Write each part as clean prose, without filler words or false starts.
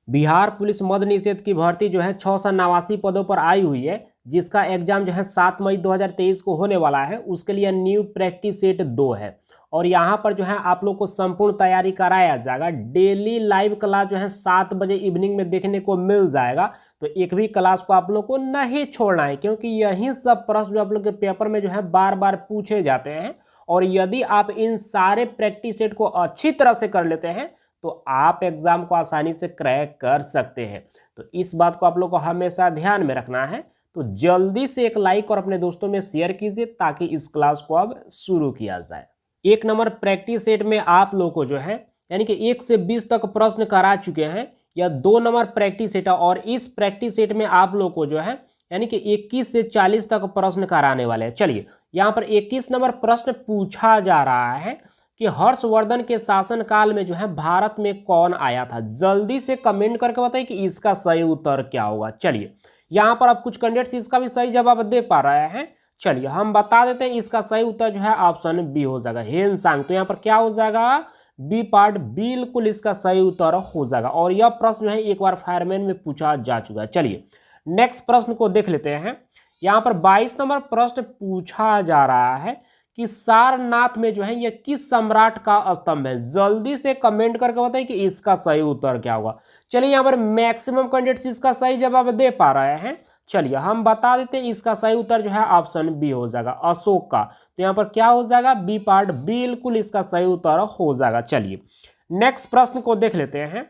Bihar police मद्य निषेध की भर्ती जो है 689 पदों पर आई हुई है, जिसका एग्जाम जो है 7 मई 2023 को होने वाला है। उसके लिए न्यू प्रैक्टिस सेट 2 है और यहाँ पर जो है आप लोग को संपूर्ण तैयारी कराया जाएगा। डेली लाइव क्लास जो है 7 बजे इवनिंग में देखने को मिल जाएगा, तो एक भी क्लास को आप लोग को नहीं छोड़ना है, क्योंकि यही सब प्रश्न जो आप लोग के पेपर में जो है बार बार पूछे जाते हैं। और यदि आप इन सारे प्रैक्टिस सेट को अच्छी तरह से कर लेते हैं तो आप एग्जाम को आसानी से क्रैक कर सकते हैं। तो इस बात को आप लोग को हमेशा ध्यान में रखना है। तो जल्दी से एक लाइक और अपने दोस्तों में शेयर कीजिए ताकि इस क्लास को अब शुरू किया जाए। 1 नंबर प्रैक्टिस सेट में आप लोग को जो है यानी कि 1 से 20 तक प्रश्न करा चुके हैं, या 2 नंबर प्रैक्टिस सेट है और इस प्रैक्टिस सेट में आप लोग को जो है यानी कि 21 से 40 तक प्रश्न कराने वाले हैं। चलिए, यहाँ पर 21 नंबर प्रश्न पूछा जा रहा है कि हर्षवर्धन के शासनकाल में जो है भारत में कौन आया था। जल्दी से कमेंट करके बताइए कि इसका सही उत्तर क्या होगा। चलिए, यहाँ पर आप कुछ कैंडिडेट्स इसका भी सही जवाब दे पा रहे हैं। चलिए हम बता देते हैं, इसका सही उत्तर जो है ऑप्शन बी हो जाएगा, हेनसांग। तो यहाँ पर क्या हो जाएगा, बी पार्ट बिल्कुल इसका सही उत्तर हो जाएगा। और यह प्रश्न जो है एक बार फायरमैन में पूछा जा चुका है। चलिए नेक्स्ट प्रश्न को देख लेते हैं। यहाँ पर 22 नंबर प्रश्न पूछा जा रहा है कि सारनाथ में जो है यह किस सम्राट का स्तंभ है। जल्दी से कमेंट करके बताइए कि इसका सही उत्तर क्या होगा। चलिए, यहाँ पर मैक्सिमम कैंडिडेट्स इसका सही जवाब दे पा रहे हैं। चलिए हम बता देते हैं, इसका सही उत्तर जो है ऑप्शन बी हो जाएगा, अशोक का। तो यहाँ पर क्या हो जाएगा, बी पार्ट बिल्कुल इसका सही उत्तर हो जाएगा। चलिए नेक्स्ट प्रश्न को देख लेते हैं।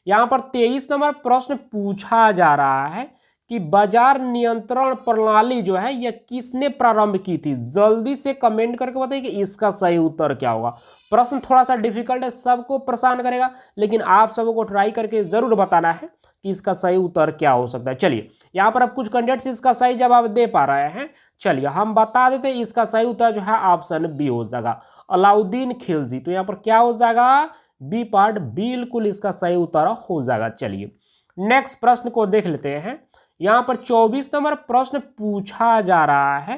यहाँ पर 23 नंबर प्रश्न पूछा जा रहा है कि बाजार नियंत्रण प्रणाली जो है यह किसने प्रारंभ की थी। जल्दी से कमेंट करके बताइए कि इसका सही उत्तर क्या होगा। प्रश्न थोड़ा सा डिफिकल्ट है, सबको परेशान करेगा, लेकिन आप सबको ट्राई करके जरूर बताना है कि इसका सही उत्तर क्या हो सकता है। चलिए, यहाँ पर अब कुछ कैंडिडेट्स इसका सही जवाब दे पा रहे हैं। चलिए हम बता देते हैं, इसका सही उत्तर जो है ऑप्शन बी हो जाएगा, अलाउद्दीन खिलजी। तो यहाँ पर क्या हो जाएगा, बी पार्ट बिल्कुल इसका सही उत्तर हो जाएगा। चलिए नेक्स्ट प्रश्न को देख लेते हैं। यहाँ पर 24 नंबर प्रश्न पूछा जा रहा है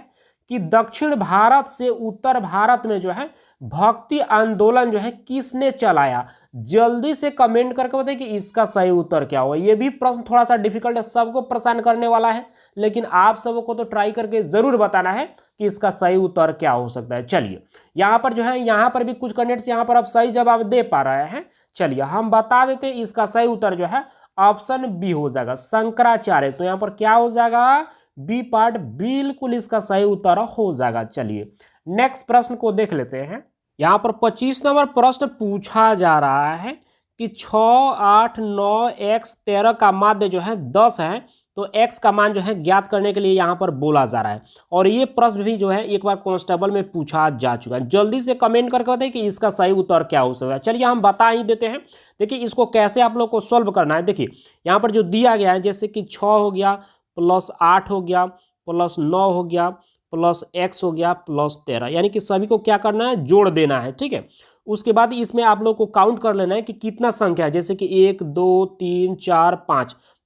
कि दक्षिण भारत से उत्तर भारत में जो है भक्ति आंदोलन जो है किसने चलाया। जल्दी से कमेंट करके बताइए कि इसका सही उत्तर क्या होगा। ये भी प्रश्न थोड़ा सा डिफिकल्ट है, सबको परेशान करने वाला है, लेकिन आप सबको तो ट्राई करके जरूर बताना है कि इसका सही उत्तर क्या हो सकता है। चलिए यहाँ पर जो है, यहाँ पर भी कुछ कैंडिडेट्स यहाँ पर अब सही जवाब दे पा रहे हैं। चलिए हम बता देते हैं, इसका सही उत्तर जो है ऑप्शन बी हो जाएगा, शंकराचार्य। तो यहाँ पर क्या हो जाएगा, बी पार्ट बिल्कुल इसका सही उत्तर हो जाएगा। चलिए नेक्स्ट प्रश्न को देख लेते हैं। यहाँ पर 25 नंबर प्रश्न पूछा जा रहा है कि 6, 8, 9, x 13 का माध्य जो है 10 है, तो x का मान जो है ज्ञात करने के लिए यहाँ पर बोला जा रहा है। और ये प्रश्न भी जो है एक बार कांस्टेबल में पूछा जा चुका है। जल्दी से कमेंट करके बताइए कि इसका सही उत्तर क्या हो सकता है। चलिए हम बता ही देते हैं। देखिए इसको कैसे आप लोग को सॉल्व करना है। देखिए यहाँ पर जो दिया गया है, जैसे कि 6 हो गया प्लस 8 हो गया प्लस 9 हो गया प्लस x हो गया प्लस 13, यानी कि सभी को क्या करना है, जोड़ देना है। ठीक है, उसके बाद इसमें आप लोग को काउंट कर लेना है कि कितना संख्या है। जैसे कि 1, 2, 3, 4,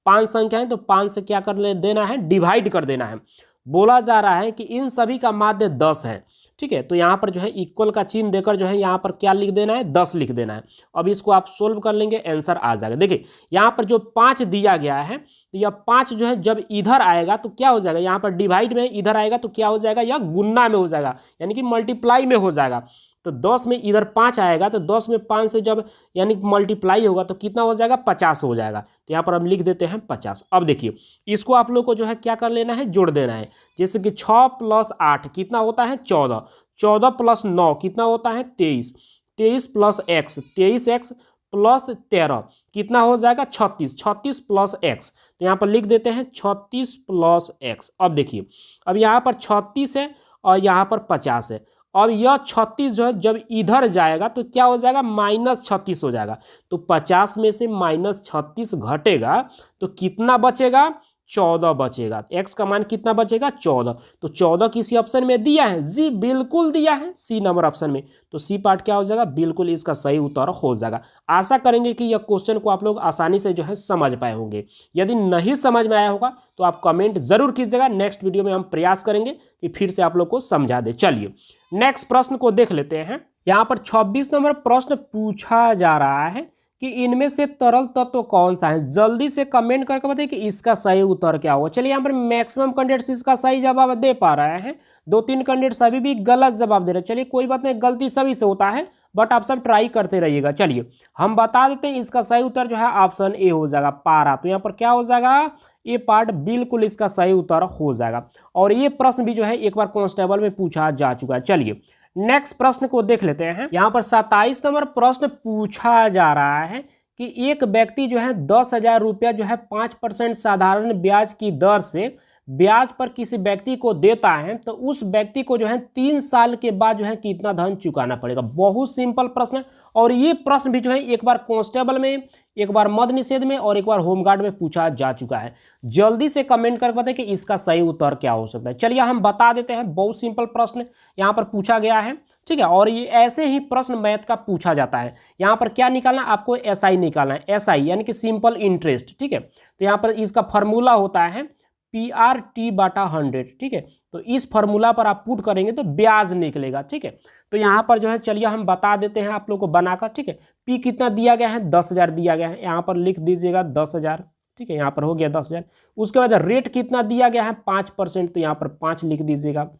5 संख्या है, तो 5 से क्या कर देना है, डिवाइड कर देना है। बोला जा रहा है कि इन सभी का माध्य 10 है। ठीक है, तो यहाँ पर जो है इक्वल का चिन्ह देकर जो है यहाँ पर क्या लिख देना है, 10 लिख देना है। अब इसको आप सोल्व कर लेंगे, आंसर आ जाएगा। देखिए यहाँ पर जो 5 दिया गया है, तो यह 5 जो है जब इधर आएगा तो क्या हो जाएगा, यहाँ पर डिवाइड में इधर आएगा तो क्या हो जाएगा, यह गुणा में हो जाएगा, यानी कि मल्टीप्लाई में हो जाएगा। तो 10 में इधर 5 आएगा, तो 10 में 5 से जब यानी मल्टीप्लाई होगा तो कितना हो जाएगा, 50 हो जाएगा। तो यहाँ पर हम लिख देते हैं 50। अब देखिए इसको आप लोग को जो है क्या कर लेना है, जोड़ देना है। जैसे कि 6 प्लस 8 कितना होता है, 14, 14 प्लस 9 कितना होता है, 23, 23 प्लस x 23x प्लस 13 कितना हो जाएगा, 36, 36 प्लस x। तो यहाँ पर लिख देते हैं 36 प्लस x। अब देखिए, अब यहाँ पर 36 है और यहाँ पर 50 है। अब यह 36 जो है जब इधर जाएगा तो क्या हो जाएगा, -36 हो जाएगा। तो 50 में से -36 घटेगा तो कितना बचेगा, 14 बचेगा। x का मान कितना बचेगा, 14। तो 14 किसी ऑप्शन में दिया है, जी बिल्कुल दिया है, सी नंबर ऑप्शन में। तो सी पार्ट क्या हो जाएगा, बिल्कुल इसका सही उत्तर हो जाएगा। आशा करेंगे कि यह क्वेश्चन को आप लोग आसानी से जो है समझ पाए होंगे। यदि नहीं समझ में आया होगा तो आप कमेंट जरूर कीजिएगा। नेक्स्ट वीडियो में हम प्रयास करेंगे कि फिर से आप लोग को समझा दे। चलिए नेक्स्ट प्रश्न को देख लेते हैं। यहाँ पर 26 नंबर प्रश्न पूछा जा रहा है कि इनमें से तरल तत्व कौन सा है। जल्दी से कमेंट करके बताइए कि इसका सही उत्तर क्या होगा। चलिए यहाँ पर मैक्सिमम कैंडिडेट्स इसका सही जवाब दे पा रहे हैं, 2-3 कैंडिडेट्स अभी भी गलत जवाब दे रहे हैं। चलिए कोई बात नहीं, गलती सभी से होता है, बट आप सब ट्राई करते रहिएगा। चलिए हम बता देते हैं, इसका सही उत्तर जो है ऑप्शन ए हो जाएगा, पारा। तो यहाँ पर क्या हो जाएगा, ये पार्ट बिल्कुल इसका सही उत्तर हो जाएगा। और ये प्रश्न भी जो है एक बार कांस्टेबल में पूछा जा चुका है। चलिए नेक्स्ट प्रश्न को देख लेते हैं। यहाँ पर 27 नंबर प्रश्न पूछा जा रहा है कि एक व्यक्ति जो है 10,000 रुपया जो है 5% साधारण ब्याज की दर से ब्याज पर किसी व्यक्ति को देता है, तो उस व्यक्ति को जो है 3 साल के बाद जो है कितना धन चुकाना पड़ेगा। बहुत सिंपल प्रश्न है, और ये प्रश्न भी जो है एक बार कांस्टेबल में, एक बार मद्य निषेध में और एक बार होमगार्ड में पूछा जा चुका है। जल्दी से कमेंट करके बताएं कि इसका सही उत्तर क्या हो सकता है। चलिए हम बता देते हैं, बहुत सिंपल प्रश्न यहाँ पर पूछा गया है, ठीक है। और ये ऐसे ही प्रश्न मैथ का पूछा जाता है। यहाँ पर क्या निकालना, आपको एसआई निकालना है, एसआई यानी कि सिंपल इंटरेस्ट, ठीक है। तो यहाँ पर इसका फॉर्मूला होता है PRT/100, ठीक है। तो इस फॉर्मूला पर आप पुट करेंगे तो ब्याज निकलेगा, ठीक है। तो यहाँ पर जो है चलिए हम बता देते हैं आप लोग को बनाकर, ठीक है। P कितना दिया गया है, 10,000 दिया गया है, यहाँ पर लिख दीजिएगा 10,000, ठीक है। यहाँ पर हो गया 10,000। उसके बाद रेट कितना दिया गया है, 5%, तो यहाँ पर 5 लिख दीजिएगा।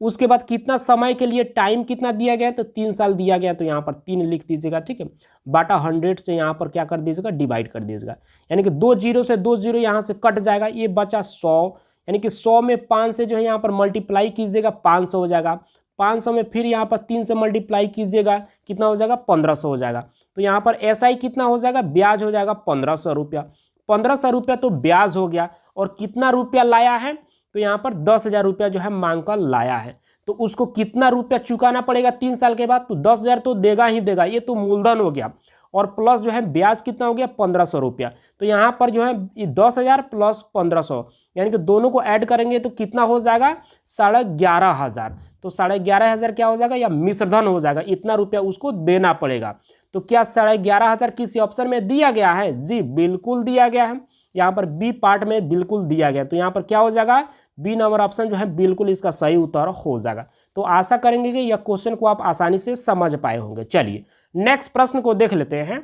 उसके बाद कितना समय के लिए, टाइम कितना दिया गया है, तो 3 साल दिया गया, तो यहाँ पर 3 लिख दीजिएगा, ठीक है। बाटा 100 से यहाँ पर क्या कर दीजिएगा, डिवाइड कर दीजिएगा, यानी कि 2 जीरो से 2 जीरो यहाँ से कट जाएगा, ये बचा 100, यानी कि 100 में 5 से जो है यहाँ पर मल्टीप्लाई कीजिएगा, 500 हो जाएगा। 500 में फिर यहाँ पर 3 से मल्टीप्लाई कीजिएगा, कितना हो जाएगा, 1500 हो जाएगा। तो यहाँ पर एसआई कितना हो जाएगा, ब्याज हो जाएगा 1500 रुपया। 1500 रुपया तो ब्याज हो गया, और कितना रुपया लाया है, तो यहाँ पर 10,000 रुपया जो है मांग कर लाया है। तो उसको कितना रुपया चुकाना पड़ेगा 3 साल के बाद, तो 10,000 तो देगा ही देगा, ये तो मूलधन हो गया, और प्लस जो है ब्याज कितना हो गया, 1500 रुपया। तो यहाँ पर जो है 10,000 प्लस 1500, यानी कि दोनों को ऐड करेंगे तो कितना हो जाएगा, 11,500। तो 11,500 क्या हो जाएगा, या मिश्रधन हो जाएगा, इतना रुपया उसको देना पड़ेगा। तो क्या 11,500 किसी ऑप्शन में दिया गया है, जी बिल्कुल दिया गया है, यहाँ पर बी पार्ट में बिल्कुल दिया गया। तो यहाँ पर क्या हो जाएगा, बी नंबर ऑप्शन जो है बिल्कुल इसका सही उत्तर हो जाएगा। तो आशा करेंगे कि यह क्वेश्चन को आप आसानी से समझ पाए होंगे। चलिए नेक्स्ट प्रश्न को देख लेते हैं।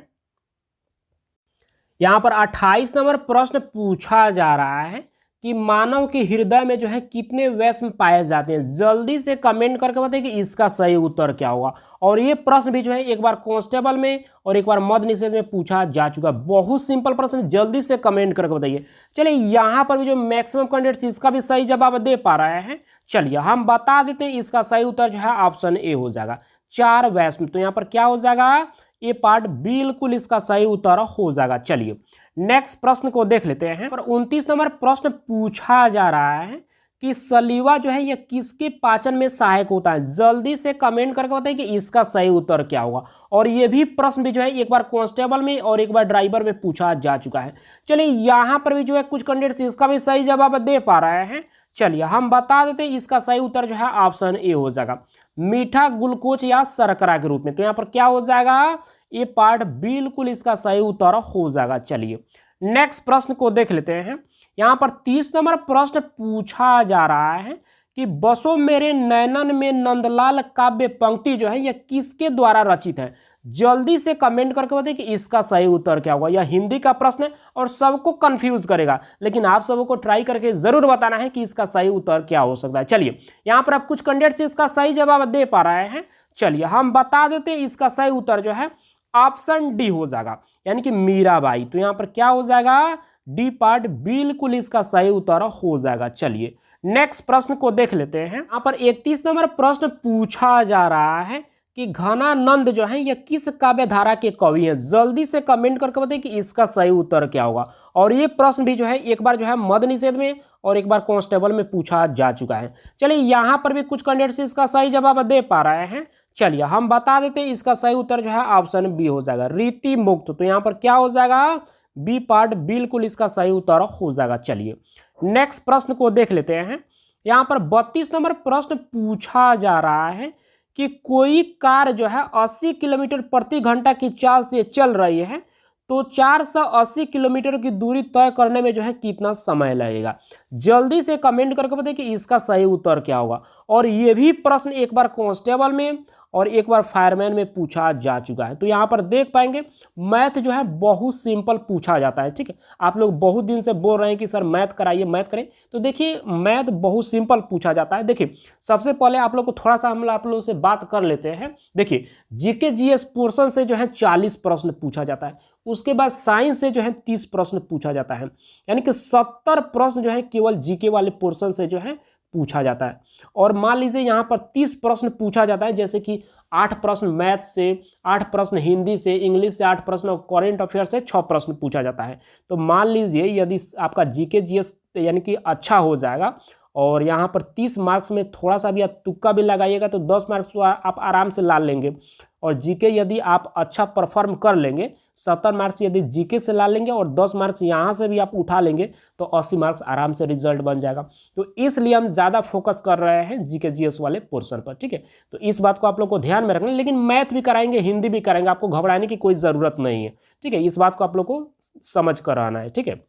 यहाँ पर 28 नंबर प्रश्न पूछा जा रहा है कि मानव के हृदय में जो है कितने वैष्म पाए जाते हैं। जल्दी से कमेंट करके बताइए कि इसका सही उत्तर क्या होगा। और ये प्रश्न भी जो है एक बार कांस्टेबल में और एक बार मद्य निषेध में पूछा जा चुका है। बहुत सिंपल प्रश्न, जल्दी से कमेंट करके बताइए। चलिए यहाँ पर भी जो मैक्सिमम कैंडिडेट्स इसका भी सही जवाब दे पा रहे हैं, चलिए हम बता देते हैं, इसका सही उत्तर जो है ऑप्शन ए हो जाएगा, 4 वैष्म। तो यहाँ पर क्या हो जाएगा, ये पार्ट बिल्कुल इसका सही उत्तर हो जाएगा। चलिए नेक्स्ट प्रश्न को देख लेते हैं। पर 29 नंबर प्रश्न पूछा जा रहा है कि सलीवा जो है यह किसके पाचन में सहायक होता है। जल्दी से कमेंट करके बताइए कि इसका सही उत्तर क्या होगा। और ये भी प्रश्न भी जो है एक बार कांस्टेबल में और एक बार ड्राइवर में पूछा जा चुका है। चलिए यहाँ पर भी जो है कुछ कैंडिडेट्स इसका भी सही जवाब दे पा रहे हैं। चलिए हम बता देते हैं, इसका सही उत्तर जो है ऑप्शन ए हो जाएगा, मीठा ग्लूकोज या शर्करा के रूप में। तो यहाँ पर क्या हो जाएगा, ये पार्ट बिल्कुल इसका सही उत्तर हो जाएगा। चलिए नेक्स्ट प्रश्न को देख लेते हैं। यहाँ पर 30 नंबर प्रश्न पूछा जा रहा है कि बसो मेरे नैनन में नंदलाल काव्य पंक्ति जो है यह किसके द्वारा रचित है। जल्दी से कमेंट करके बताइए कि इसका सही उत्तर क्या होगा। यह हिंदी का प्रश्न है और सबको कंफ्यूज करेगा, लेकिन आप सबको ट्राई करके जरूर बताना है कि इसका सही उत्तर क्या हो सकता है। चलिए यहाँ पर आप कुछ कैंडिडेट्स इसका सही जवाब दे पा रहे हैं। चलिए हम बता देते हैं, इसका सही उत्तर जो है ऑप्शन डी हो जाएगा, यानी कि मीराबाई। तो यहाँ पर क्या हो जाएगा, डी पार्ट बिल्कुल इसका सही उत्तर हो जाएगा। चलिए नेक्स्ट प्रश्न को देख लेते हैं। यहाँ पर 31 नंबर प्रश्न पूछा जा रहा है कि घनानंद जो है यह किस काव्य धारा के कवि हैं। जल्दी से कमेंट करके बताइए कि इसका सही उत्तर क्या होगा। और ये प्रश्न भी जो है एक बार जो है मद्य निषेध में और एक बार कांस्टेबल में पूछा जा चुका है। चलिए यहाँ पर भी कुछ कैंडिडेट्स इसका सही जवाब दे पा रहे हैं। चलिए हम बता देते हैं, इसका सही उत्तर जो है ऑप्शन बी हो जाएगा, रीति मुक्त। तो यहाँ पर क्या हो जाएगा, बी पार्ट बिल्कुल इसका सही उत्तर हो जाएगा। चलिए नेक्स्ट प्रश्न को देख लेते हैं। यहाँ पर 32 नंबर प्रश्न पूछा जा रहा है कि कोई कार जो है 80 किलोमीटर प्रति घंटा की चाल से चल रही है, तो 480 किलोमीटर की दूरी तय करने में जो है कितना समय लगेगा। जल्दी से कमेंट करके बताइए कि इसका सही उत्तर क्या होगा। और ये भी प्रश्न एक बार कांस्टेबल में और एक बार फायरमैन में पूछा जा चुका है। तो यहाँ पर देख पाएंगे मैथ जो है बहुत सिंपल पूछा जाता है। ठीक है, आप लोग बहुत दिन से बोल रहे हैं कि सर मैथ कराइए मैथ करें, तो देखिए मैथ बहुत सिंपल पूछा जाता है। देखिए सबसे पहले आप लोग को थोड़ा सा हम आप लोगों से बात कर लेते हैं। देखिए जीके जीएस पोर्शन से जो है 40 प्रश्न पूछा जाता है, उसके बाद साइंस से जो है 30 प्रश्न पूछा जाता है, यानी कि 70 प्रश्न जो है केवल जीके वाले पोर्शन से जो है पूछा जाता है। और मान लीजिए यहाँ पर 30 प्रश्न पूछा जाता है, जैसे कि 8 प्रश्न मैथ से, 8 प्रश्न हिंदी से, इंग्लिश से 8 प्रश्न और करंट अफेयर से 6 प्रश्न पूछा जाता है। तो मान लीजिए यदि आपका जीके जीएस यानी कि अच्छा हो जाएगा और यहाँ पर 30 मार्क्स में थोड़ा सा भी आप तुक्का भी लगाइएगा तो 10 मार्क्स आप आराम से ला लेंगे। और जीके यदि आप अच्छा परफॉर्म कर लेंगे, 70 मार्क्स यदि जीके से ला लेंगे और 10 मार्क्स यहाँ से भी आप उठा लेंगे तो 80 मार्क्स आराम से रिजल्ट बन जाएगा। तो इसलिए हम ज़्यादा फोकस कर रहे हैं जीके जीएस वाले पोर्शन पर। ठीक है, तो इस बात को आप लोग को ध्यान में रखना। लेकिन मैथ भी कराएंगे, हिंदी भी कराएंगे, आपको घबराने की कोई ज़रूरत नहीं है। ठीक है, इस बात को आप लोग को समझ कर आना है। ठीक है,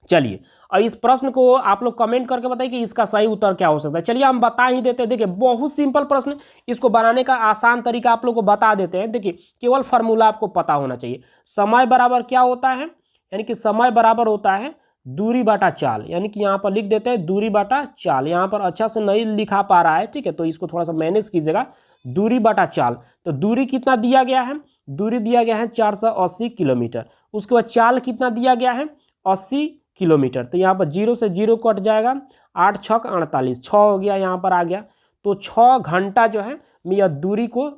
चलिए और इस प्रश्न को आप लोग कमेंट करके बताइए कि इसका सही उत्तर क्या हो सकता है। चलिए हम बता ही देते हैं। देखिए बहुत सिंपल प्रश्न, इसको बनाने का आसान तरीका आप लोग को बता देते हैं। देखिए केवल फार्मूला आपको पता होना चाहिए। समय बराबर क्या होता है, यानी कि समय बराबर होता है दूरी बटा चाल, यानी कि यहाँ पर लिख देते हैं दूरी बटा चाल। यहाँ पर अच्छा से नहीं लिखा पा रहा है, ठीक है, तो इसको थोड़ा सा मैनेज कीजिएगा। दूरी बटा चाल, तो दूरी कितना दिया गया है, दूरी दिया गया है 480 किलोमीटर। उसके बाद चाल कितना दिया गया है 80 किलोमीटर। तो यहाँ पर 0 से 0 कट जाएगा, 8 छक 48, 6 हो गया, यहाँ पर आ गया। तो 6 घंटा जो है यह दूरी को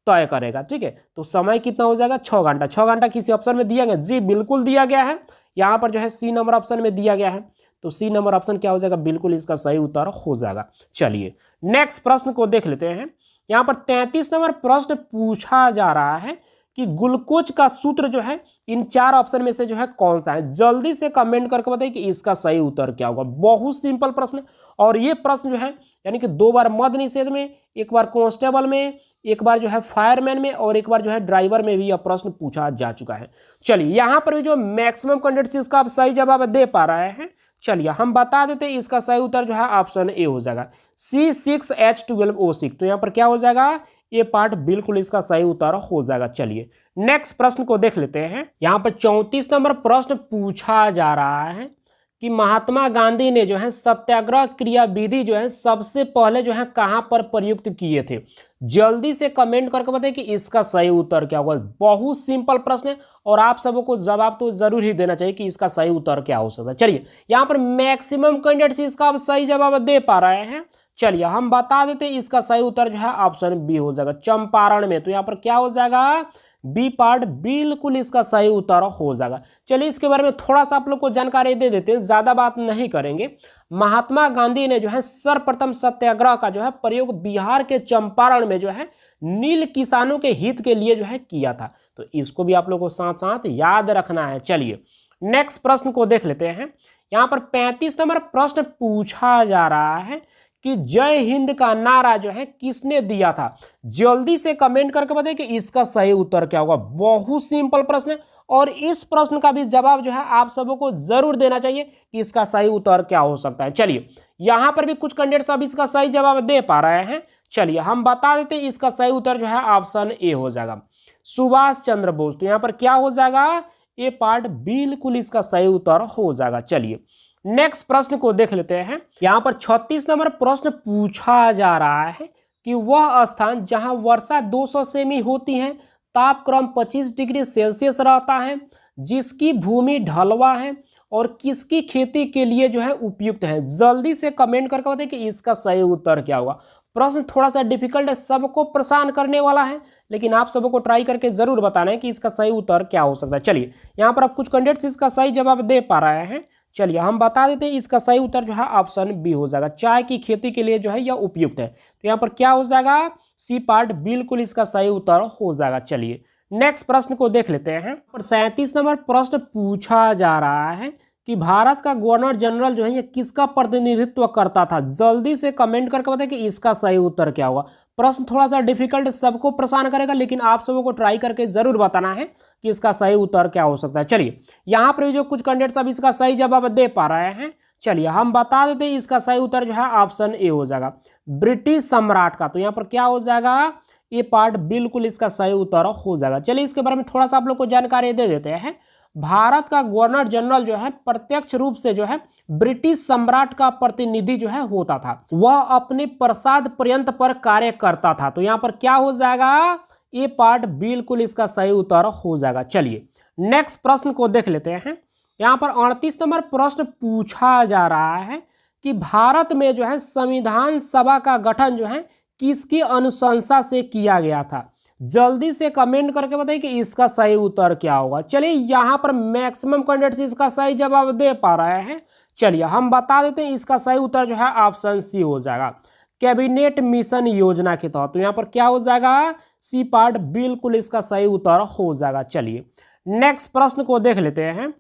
तय करेगा। ठीक है, तो समय कितना हो जाएगा 6 घंटा। 6 घंटा किसी ऑप्शन में दिया गया, जी बिल्कुल दिया गया है। यहाँ पर जो है सी नंबर ऑप्शन में दिया गया है, तो सी नंबर ऑप्शन क्या हो जाएगा, बिल्कुल इसका सही उत्तर हो जाएगा। चलिए नेक्स्ट प्रश्न को देख लेते हैं। यहाँ पर 33 नंबर प्रश्न पूछा जा रहा है कि ग्लूकोज का सूत्र जो है इन 4 ऑप्शन में से जो है कौन सा है। जल्दी से कमेंट करके बताइए कि इसका सही उत्तर क्या होगा। बहुत सिंपल प्रश्न, और ये प्रश्न जो है यानी कि 2 बार मद्य निषेध में, एक बार कांस्टेबल में, एक बार जो है फायरमैन में और एक बार जो है ड्राइवर में भी यह प्रश्न पूछा जा चुका है। चलिए यहाँ पर भी जो मैक्सिमम कैंडिडेट्स इसका आप सही जवाब दे पा रहे हैं। चलिए हम बता देते हैं, इसका सही उत्तर जो है ऑप्शन ए हो जाएगा, C6H12O6। तो यहाँ पर क्या हो जाएगा, ये पार्ट बिल्कुल इसका सही उत्तर हो जाएगा। चलिए नेक्स्ट प्रश्न को देख लेते हैं। यहाँ पर 34 नंबर प्रश्न पूछा जा रहा है कि महात्मा गांधी ने जो है सत्याग्रह क्रिया विधि जो है सबसे पहले जो है कहाँ पर प्रयुक्त किए थे। जल्दी से कमेंट करके बताइए कि इसका सही उत्तर क्या होगा। बहुत सिंपल प्रश्न है और आप सबको को जवाब तो जरूर ही देना चाहिए कि इसका सही उत्तर क्या हो सकता है। चलिए यहाँ पर मैक्सिमम कैंडिडेट्स इसका आप सही जवाब दे पा रहे हैं। चलिए हम बता देते हैं, इसका सही उत्तर जो है ऑप्शन बी हो जाएगा, चंपारण में। तो यहाँ पर क्या हो जाएगा, बी पार्ट बिल्कुल इसका सही उत्तर हो जाएगा। चलिए इसके बारे में थोड़ा सा आप लोग को जानकारी दे देते हैं, ज़्यादा बात नहीं करेंगे। महात्मा गांधी ने जो है सर्वप्रथम सत्याग्रह का जो है प्रयोग बिहार के चंपारण में जो है नील किसानों के हित के लिए जो है किया था। तो इसको भी आप लोग को साथ साथ याद रखना है। चलिए नेक्स्ट प्रश्न को देख लेते हैं। यहाँ पर 35 नंबर प्रश्न पूछा जा रहा है कि जय हिंद का नारा जो है किसने दिया था। जल्दी से कमेंट करके बताइए कि इसका सही उत्तर क्या होगा। बहुत सिंपल प्रश्न है और इस प्रश्न का भी जवाब जो है आप सबों को जरूर देना चाहिए कि इसका सही उत्तर क्या हो सकता है। चलिए यहां पर भी कुछ कैंडिडेट्स अब इसका सही जवाब दे पा रहे हैं। चलिए हम बता देते हैं, इसका सही उत्तर जो है ऑप्शन ए हो जाएगा, सुभाष चंद्र बोस। तो यहां पर क्या हो जाएगा, ये पार्ट बिल्कुल इसका सही उत्तर हो जाएगा। चलिए नेक्स्ट प्रश्न को देख लेते हैं। यहां पर 36 नंबर प्रश्न पूछा जा रहा है कि वह स्थान जहां वर्षा 200 सेमी होती है, तापक्रम 25 डिग्री सेल्सियस रहता है, जिसकी भूमि ढलवा है और किसकी खेती के लिए जो है उपयुक्त है। जल्दी से कमेंट करके बताइए कि इसका सही उत्तर क्या होगा। प्रश्न थोड़ा सा डिफिकल्ट है, सबको परेशान करने वाला है, लेकिन आप सबको ट्राई करके जरूर बताना है कि इसका सही उत्तर क्या हो सकता है। चलिए यहाँ पर आप कुछ कैंडिडेट्स इसका सही जवाब दे पा रहे हैं। चलिए हम बता देते हैं, इसका सही उत्तर जो है ऑप्शन बी हो जाएगा, चाय की खेती के लिए जो है यह उपयुक्त है। तो यहाँ पर क्या हो जाएगा, सी पार्ट बिल्कुल इसका सही उत्तर हो जाएगा। चलिए नेक्स्ट प्रश्न को देख लेते हैं। 37 नंबर प्रश्न पूछा जा रहा है कि भारत का गवर्नर जनरल जो है ये किसका प्रतिनिधित्व करता था। जल्दी से कमेंट करके बताएं कि इसका सही उत्तर क्या होगा। प्रश्न थोड़ा सा डिफिकल्ट, सबको परेशान करेगा, लेकिन आप सबको ट्राई करके जरूर बताना है कि इसका सही उत्तर क्या हो सकता है। चलिए यहाँ पर भी जो कुछ कैंडिडेट्स अब इसका सही जवाब दे पा रहे हैं, चलिए हम बता देते हैं, इसका सही उत्तर जो है ऑप्शन ए हो जाएगा, ब्रिटिश सम्राट का। तो यहाँ पर क्या हो जाएगा, ये पार्ट बिल्कुल इसका सही उत्तर हो जाएगा। चलिए इसके बारे में थोड़ा सा आप लोग को जानकारी दे देते हैं। भारत का गवर्नर जनरल जो है प्रत्यक्ष रूप से जो है ब्रिटिश सम्राट का प्रतिनिधि जो है होता था, वह अपने प्रसाद पर्यंत पर कार्य करता था। तो यहाँ पर क्या हो जाएगा, ये पार्ट बिल्कुल इसका सही उत्तर हो जाएगा। चलिए नेक्स्ट प्रश्न को देख लेते हैं। यहाँ पर 38 नंबर प्रश्न पूछा जा रहा है कि भारत में जो है संविधान सभा का गठन जो है किसकी अनुशंसा से किया गया था। जल्दी से कमेंट करके बताइए कि इसका सही उत्तर क्या होगा। चलिए यहाँ पर मैक्सिमम कैंडिडेट्स इसका सही जवाब दे पा रहे हैं। चलिए हम बता देते हैं, इसका सही उत्तर जो है ऑप्शन सी हो जाएगा, कैबिनेट मिशन योजना के तहत। तो यहाँ पर क्या हो जाएगा, सी पार्ट बिल्कुल इसका सही उत्तर हो जाएगा। चलिए नेक्स्ट प्रश्न को देख लेते हैं।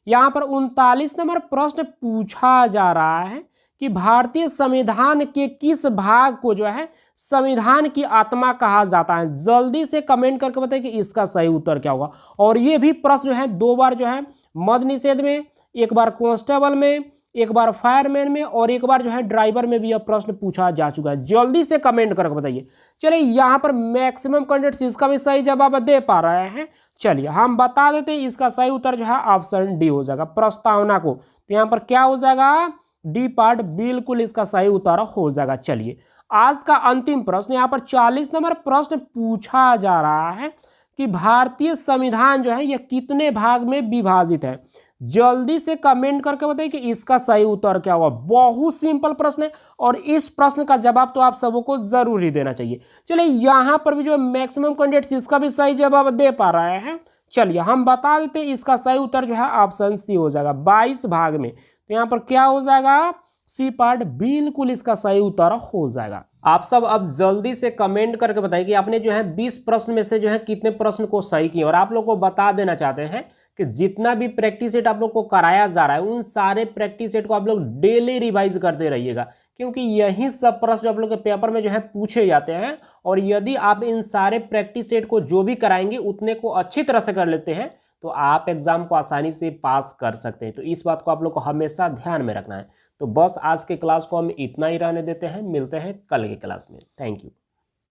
यहाँ पर 39 नंबर प्रश्न पूछा जा रहा है कि भारतीय संविधान के किस भाग को जो है संविधान की आत्मा कहा जाता है। जल्दी से कमेंट करके बताइए कि इसका सही उत्तर क्या होगा। और ये भी प्रश्न जो है 2 बार जो है मद्य निषेध में, एक बार कांस्टेबल में, एक बार फायरमैन में और एक बार जो है ड्राइवर में भी यह प्रश्न पूछा जा चुका है। जल्दी से कमेंट करके बताइए। चलिए यहाँ पर मैक्सिमम कैंडिडेट्स इसका भी सही जवाब दे पा रहे हैं। चलिए हम बता देते हैं, इसका सही उत्तर जो है ऑप्शन डी हो जाएगा, प्रस्तावना को। तो यहाँ पर क्या हो जाएगा, डी पार्ट बिल्कुल इसका सही उत्तर हो जाएगा। चलिए आज का अंतिम प्रश्न, यहाँ पर 40 नंबर प्रश्न पूछा जा रहा है कि भारतीय संविधान जो है यह कितने भाग में विभाजित है। जल्दी से कमेंट करके बताइए कि इसका सही उत्तर क्या होगा। बहुत सिंपल प्रश्न है और इस प्रश्न का जवाब तो आप सबको जरूर ही देना चाहिए। चलिए यहाँ पर भी जो मैक्सिमम कैंडिडेट्स इसका भी सही जवाब दे पा रहे हैं। चलिए हम बता देते हैं, इसका सही उत्तर जो है ऑप्शन सी हो जाएगा, 22 भाग में। तो यहाँ पर क्या हो जाएगा, सी पार्ट बिल्कुल इसका सही उत्तर हो जाएगा। आप सब अब जल्दी से कमेंट करके बताइए कि आपने जो है 20 प्रश्न में से जो है कितने प्रश्न को सही किए। और आप लोग को बता देना चाहते हैं कि जितना भी प्रैक्टिस सेट आप लोग को कराया जा रहा है, उन सारे प्रैक्टिस सेट को आप लोग डेली रिवाइज करते रहिएगा, क्योंकि यही सब प्रश्न जो आप लोग के पेपर में जो है पूछे जाते हैं। और यदि आप इन सारे प्रैक्टिस सेट को जो भी कराएंगे उतने को अच्छी तरह से कर लेते हैं तो आप एग्जाम को आसानी से पास कर सकते हैं। तो इस बात को आप लोग को हमेशा ध्यान में रखना है। तो बस आज के क्लास को हम इतना ही रहने देते हैं, मिलते हैं कल के क्लास में। Thank you.